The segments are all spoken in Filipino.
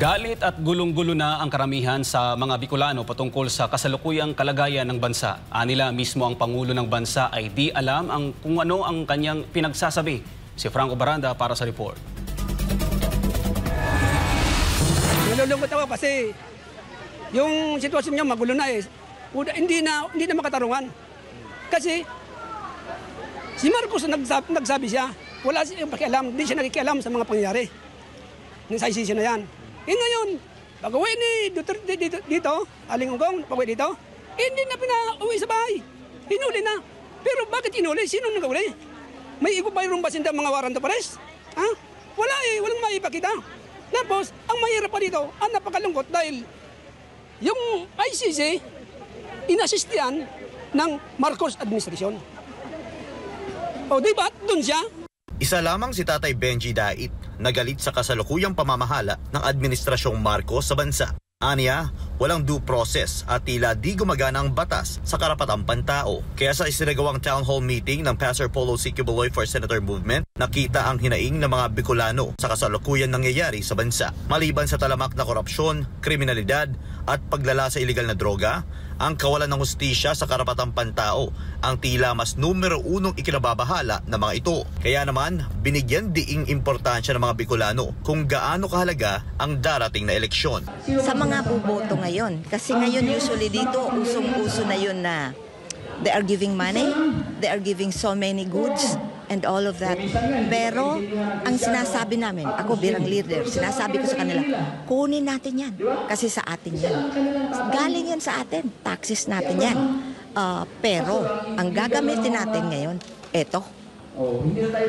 Galit at gulong-gulo na ang karamihan sa mga Bicolano patungkol sa kasalukuyang kalagayan ng bansa. Anila mismo ang Pangulo ng bansa ay di alam kung ano ang kanyang pinagsasabi. Si Franco Baranda para sa report. Nalulungkot ako kasi yung sitwasyon niya magulo na eh. Hindi na makatarungan. Kasi si Marcos nagsabi siya, wala siyang pakialam, hindi siya nakikialam sa mga pangyayari. Sa ICC na yan. Ngayon, pag-uwi ni Duterte dito, Aling Ugong, pag-uwi dito, hindi na pinauwi sa bahay. Hinuli na. Pero bakit hinuli? Sino nag-uli? May igubayron ba sinda mga warrant of arrest? Ha? Wala eh, walang maipakita. Tapos, ang mahirap pa dito, ang napakalungkot dahil yung ICC, inasistihan ng Marcos administration. O diba, dun siya? Isa lamang si Tatay Benji Dait na galit sa kasalukuyang pamamahala ng Administrasyong Marcos sa bansa. Aniya, walang due process at tila di gumagana ang batas sa karapatang pantao. Kaya sa isinagawang town hall meeting ng Pastor Polo C. Quiboloy for Senator Movement, nakita ang hinaing ng mga Bicolano sa kasalukuyang nangyayari sa bansa. Maliban sa talamak na korupsyon, kriminalidad at paglala sa iligal na droga, ang kawalan ng hustisya sa karapatang pantao ang tila mas numero unong ikinababahala ng mga ito. Kaya naman, binigyan diing importansya ng mga Bicolano kung gaano kahalaga ang darating na eleksyon. Sa mga buboto ngayon, kasi ngayon usually dito, usong-uso na yun na they are giving money, they are giving so many goods, and all of that. Pero, ang sinasabi namin, ako bilang leader, sinasabi ko sa kanila, kunin natin yan. Kasi sa atin yan. Galing yan sa atin. Taxes natin yan. Pero, ang gagamitin natin ngayon, eto,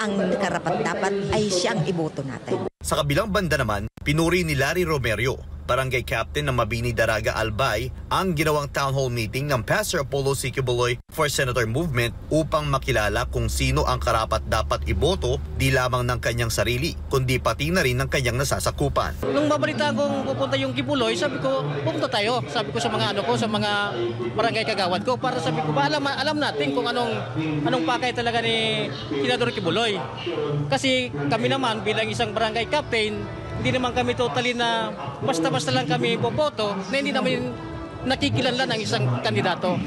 ang karapat-dapat ay siyang iboto natin. Sa kabilang banda naman, pinuri ni Larry Romero, Barangay Captain ng Mabini Daraga Albay, ang ginawang town hall meeting ng Pastor Polo C. Quiboloy for Senator Movement upang makilala kung sino ang karapat-dapat iboto di lamang ng kanyang sarili, kundi pati na rin ng kanyang nasasakupan. Nung babalita kong pupunta yung Quiboloy, sabi ko, pupunta tayo. Sabi ko sa mga sa mga barangay kagawad ko para sabi ko, alam natin kung anong pakay talaga ni Senador Quiboloy. Kasi kami naman bilang isang barangay captain, hindi naman kami totally na basta-basta lang kami boboto na hindi naman nakikilanlan ng isang kandidato.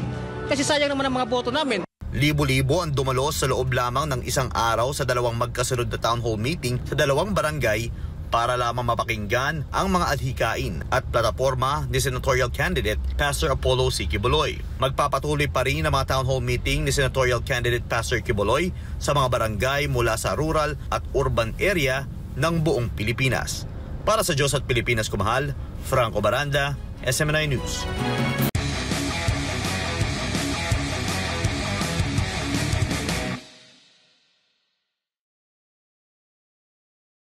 Kasi sayang naman ang mga boto namin. Libo-libo ang dumalos sa loob lamang ng isang araw sa dalawang magkasunod na town hall meeting sa dalawang barangay para lamang mapakinggan ang mga adhikain at plataforma ni senatorial candidate Pastor Apollo C. Quiboloy. Magpapatuloy pa rin ang mga town hall meeting ni senatorial candidate Pastor Quiboloy sa mga barangay mula sa rural at urban area ng buong Pilipinas. Para sa Diyos at Pilipinas Kumahal, Franco Baranda, SMNI News.